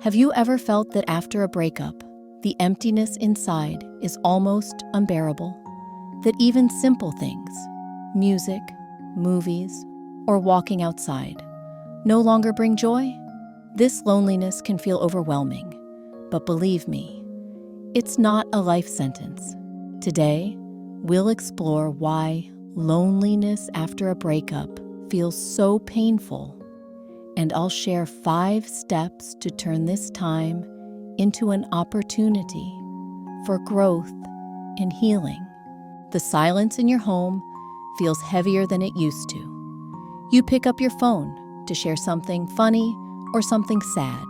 Have you ever felt that after a breakup, the emptiness inside is almost unbearable? That even simple things, music, movies, or walking outside, no longer bring joy? This loneliness can feel overwhelming, but believe me, it's not a life sentence. Today, we'll explore why loneliness after a breakup feels so painful, and I'll share 5 steps to turn this time into an opportunity for growth and healing. The silence in your home feels heavier than it used to. You pick up your phone to share something funny or something sad,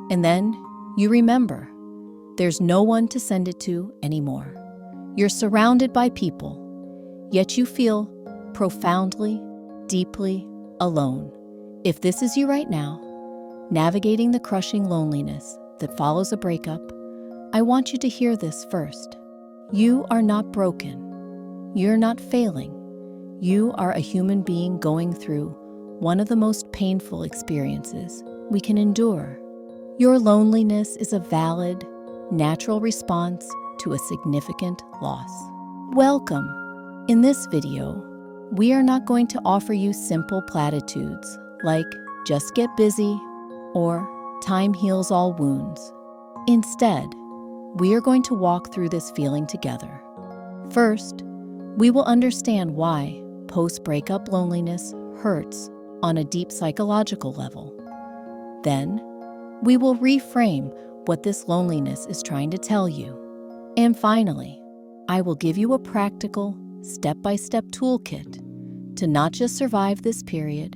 and then you remember there's no one to send it to anymore. You're surrounded by people, yet you feel profoundly, deeply alone. If this is you right now, navigating the crushing loneliness that follows a breakup, I want you to hear this first. You are not broken. You're not failing. You are a human being going through one of the most painful experiences we can endure. Your loneliness is a valid, natural response to a significant loss. Welcome. In this video, we are not going to offer you simple platitudes like just get busy or time heals all wounds. Instead, we are going to walk through this feeling together. First, we will understand why post-breakup loneliness hurts on a deep psychological level. Then, we will reframe what this loneliness is trying to tell you. And finally, I will give you a practical, step-by-step toolkit to not just survive this period,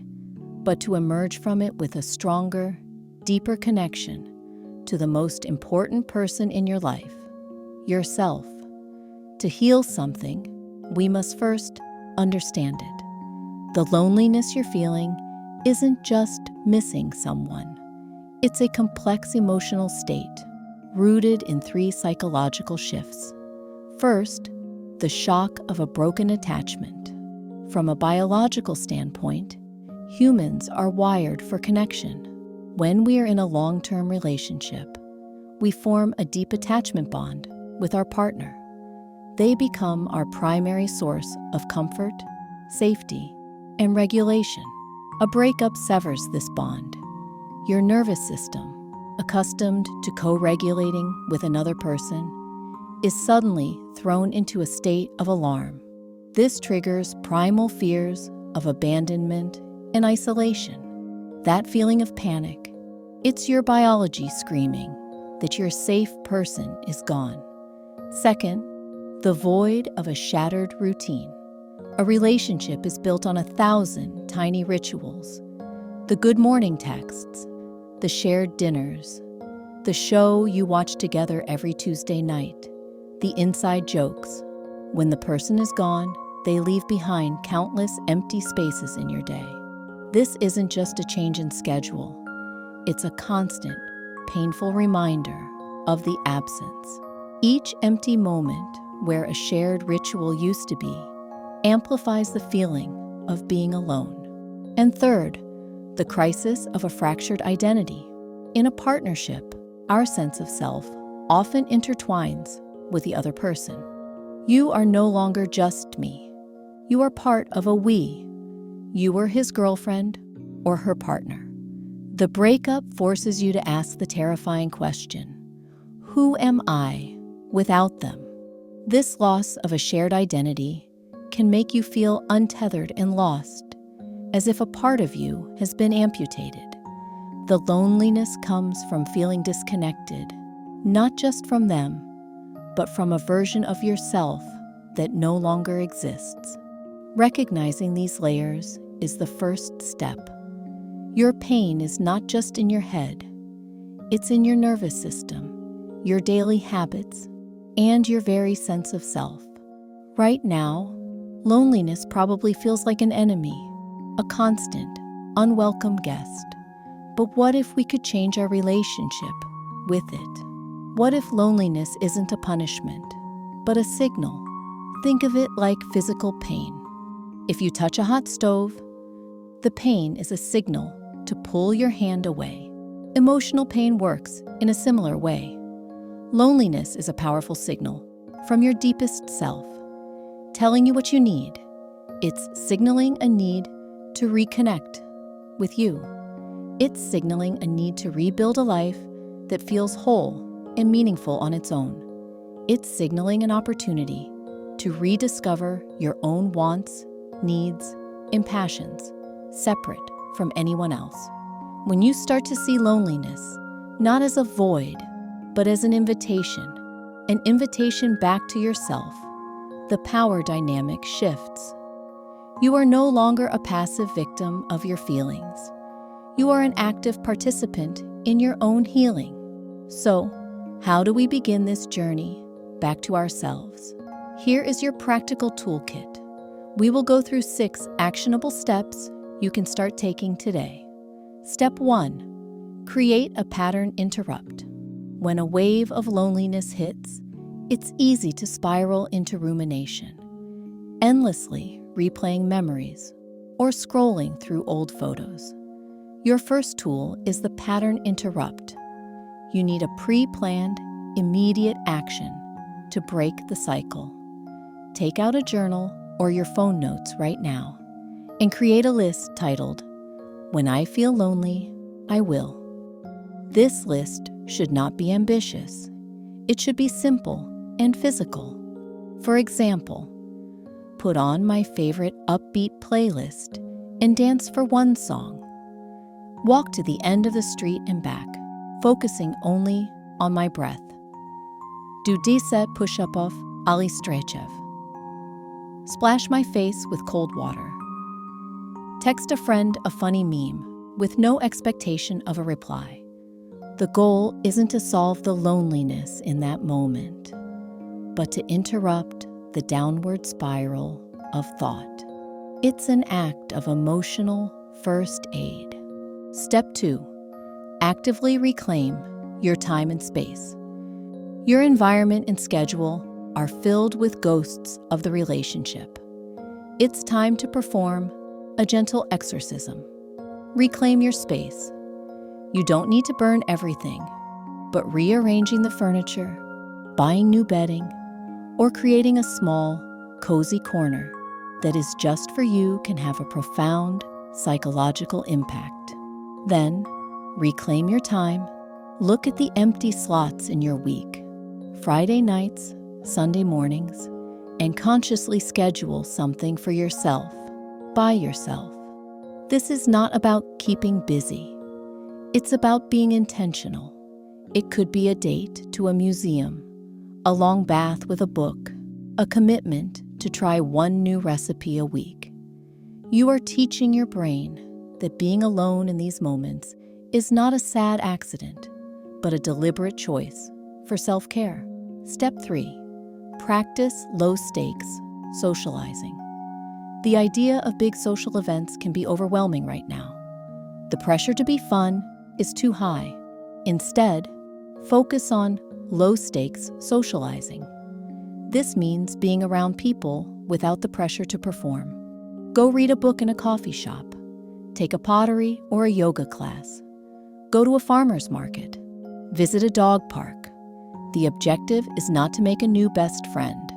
but to emerge from it with a stronger, deeper connection to the most important person in your life, yourself. To heal something, we must first understand it. The loneliness you're feeling isn't just missing someone. It's a complex emotional state rooted in 3 psychological shifts. First, the shock of a broken attachment. From a biological standpoint, humans are wired for connection. When we are in a long-term relationship, we form a deep attachment bond with our partner. They become our primary source of comfort, safety, and regulation. A breakup severs this bond. Your nervous system, accustomed to co-regulating with another person, is suddenly thrown into a state of alarm. This triggers primal fears of abandonment and isolation. That feeling of panic, it's your biology screaming that your safe person is gone. Second, the void of a shattered routine. A relationship is built on 1,000 tiny rituals. The good morning texts, the shared dinners, the show you watch together every Tuesday night, the inside jokes. When the person is gone, they leave behind countless empty spaces in your day. This isn't just a change in schedule. It's a constant, painful reminder of the absence. Each empty moment where a shared ritual used to be amplifies the feeling of being alone. And third, the crisis of a fractured identity. In a partnership, our sense of self often intertwines with the other person. You are no longer just me. You are part of a we. You are his girlfriend or her partner. The breakup forces you to ask the terrifying question, who am I without them? This loss of a shared identity can make you feel untethered and lost, as if a part of you has been amputated. The loneliness comes from feeling disconnected, not just from them, but from a version of yourself that no longer exists. Recognizing these layers is the first step. Your pain is not just in your head, it's in your nervous system, your daily habits, and your very sense of self. Right now, loneliness probably feels like an enemy, a constant, unwelcome guest. But what if we could change our relationship with it? What if loneliness isn't a punishment, but a signal? Think of it like physical pain. If you touch a hot stove, the pain is a signal to pull your hand away. Emotional pain works in a similar way. Loneliness is a powerful signal from your deepest self, telling you what you need. It's signaling a need to reconnect with you. It's signaling a need to rebuild a life that feels whole and meaningful on its own. It's signaling an opportunity to rediscover your own wants, needs, and passions, separate from anyone else. When you start to see loneliness not as a void, but as an invitation back to yourself, the power dynamic shifts. You are no longer a passive victim of your feelings. You are an active participant in your own healing. So, how do we begin this journey back to ourselves? Here is your practical toolkit. We will go through 6 actionable steps you can start taking today. Step 1. Create a pattern interrupt. When a wave of loneliness hits, it's easy to spiral into rumination, endlessly replaying memories or scrolling through old photos. Your first tool is the pattern interrupt. You need a pre-planned, immediate action to break the cycle. Take out a journal or your phone notes right now and create a list titled, "When I feel lonely, I will." This list should not be ambitious. It should be simple and physical. For example, put on my favorite upbeat playlist and dance for one song. Walk to the end of the street and back, focusing only on my breath. Do 10 push-upów Ali Strejchev. Splash my face with cold water. Text a friend a funny meme with no expectation of a reply. The goal isn't to solve the loneliness in that moment, but to interrupt the downward spiral of thought. It's an act of emotional first aid. Step 2. Actively reclaim your time and space. Your environment and schedule are filled with ghosts of the relationship. It's time to perform a gentle exorcism. Reclaim your space. You don't need to burn everything, but rearranging the furniture, buying new bedding, or creating a small, cozy corner that is just for you can have a profound psychological impact. Then, reclaim your time. Look at the empty slots in your week, Friday nights, Sunday mornings, and consciously schedule something for yourself, by yourself. This is not about keeping busy. It's about being intentional. It could be a date to a museum, a long bath with a book, a commitment to try one new recipe a week. You are teaching your brain that being alone in these moments is not a sad accident, but a deliberate choice for self-care. Step 3. Practice low-stakes socializing. The idea of big social events can be overwhelming right now. The pressure to be fun is too high. Instead, focus on low-stakes socializing. This means being around people without the pressure to perform. Go read a book in a coffee shop. Take a pottery or a yoga class. Go to a farmer's market. Visit a dog park. The objective is not to make a new best friend,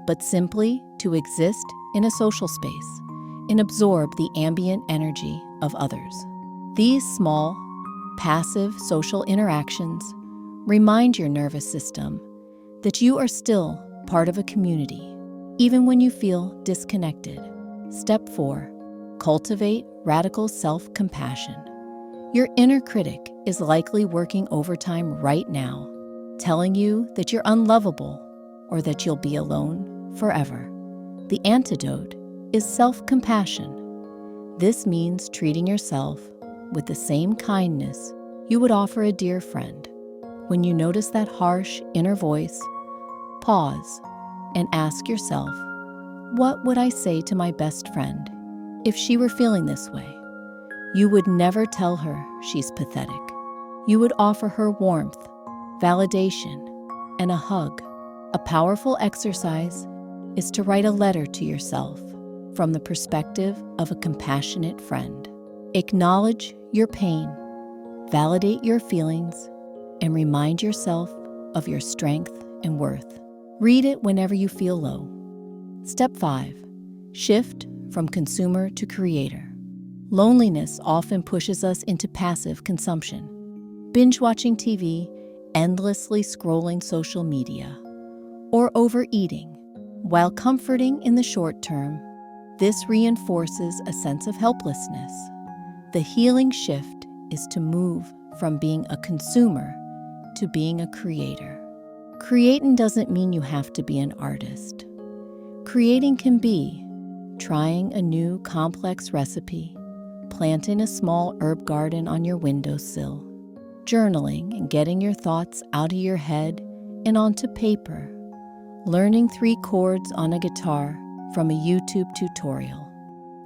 but simply to exist in a social space and absorb the ambient energy of others. These small, passive social interactions remind your nervous system that you are still part of a community, even when you feel disconnected. Step 4. Cultivate radical self-compassion. Your inner critic is likely working overtime right now, telling you that you're unlovable or that you'll be alone forever. The antidote is self-compassion. This means treating yourself with the same kindness you would offer a dear friend. When you notice that harsh inner voice, pause and ask yourself, what would I say to my best friend if she were feeling this way? You would never tell her she's pathetic. You would offer her warmth, validation, and a hug. A powerful exercise is to write a letter to yourself from the perspective of a compassionate friend. Acknowledge your pain, Validate your feelings and remind yourself of your strength and worth. Read it whenever you feel low. Step 5. Shift from consumer to creator. Loneliness often pushes us into passive consumption. Binge-watching TV, endlessly scrolling social media, or overeating. While comforting in the short term, this reinforces a sense of helplessness. The healing shift is to move from being a consumer to being a creator. Creating doesn't mean you have to be an artist. Creating can be trying a new complex recipe, planting a small herb garden on your windowsill, journaling and getting your thoughts out of your head and onto paper, learning 3 chords on a guitar from a YouTube tutorial,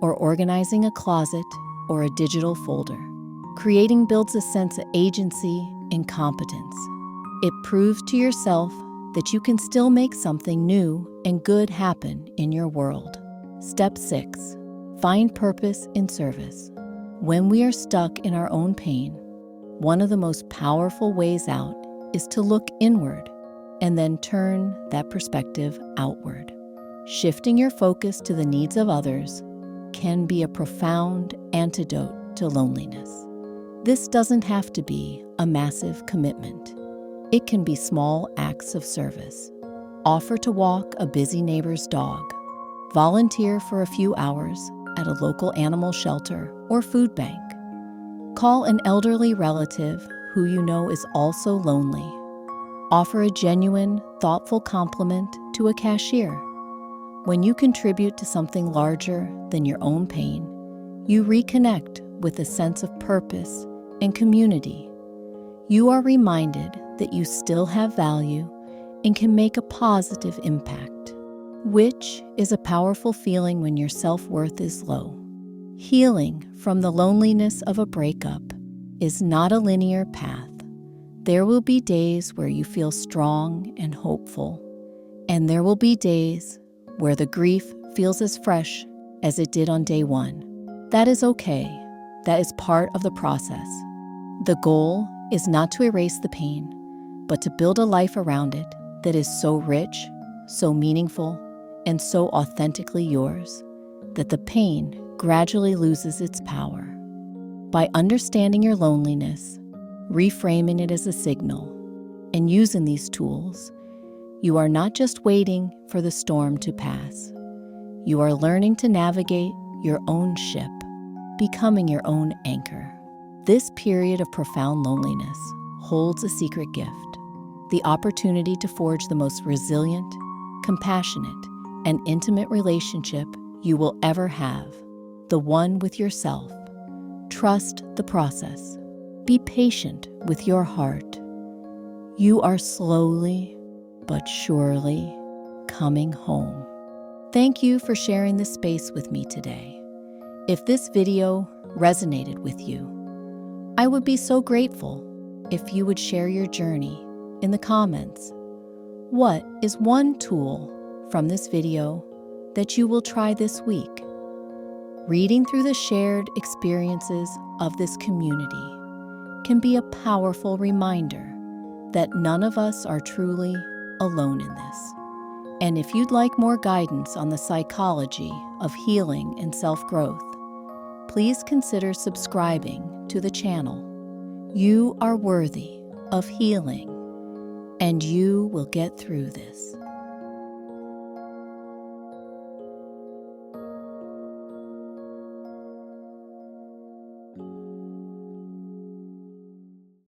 or organizing a closet or a digital folder. Creating builds a sense of agency and competence. It proves to yourself that you can still make something new and good happen in your world. Step 6. Find purpose in service. When we are stuck in our own pain, one of the most powerful ways out is to look inward and then turn that perspective outward. Shifting your focus to the needs of others can be a profound antidote to loneliness. This doesn't have to be a massive commitment. It can be small acts of service. Offer to walk a busy neighbor's dog. Volunteer for a few hours at a local animal shelter or food bank. Call an elderly relative who you know is also lonely. Offer a genuine, thoughtful compliment to a cashier. When you contribute to something larger than your own pain, you reconnect with a sense of purpose and community. You are reminded that you still have value and can make a positive impact, which is a powerful feeling when your self-worth is low. Healing from the loneliness of a breakup is not a linear path. There will be days where you feel strong and hopeful, and there will be days where the grief feels as fresh as it did on day 1. That is okay. That is part of the process. The goal is not to erase the pain, but to build a life around it that is so rich, so meaningful, and so authentically yours that the pain gradually loses its power. By understanding your loneliness, reframing it as a signal, and using these tools, you are not just waiting for the storm to pass. You are learning to navigate your own ship, becoming your own anchor. This period of profound loneliness holds a secret gift, the opportunity to forge the most resilient, compassionate, and intimate relationship you will ever have, the one with yourself. Trust the process. Be patient with your heart. You are slowly but surely coming home. Thank you for sharing this space with me today. If this video resonated with you, I would be so grateful if you would share your journey in the comments. What is one tool from this video that you will try this week? Reading through the shared experiences of this community can be a powerful reminder that none of us are truly alone in this. And if you'd like more guidance on the psychology of healing and self-growth, please consider subscribing to the channel. You are worthy of healing, and you will get through this.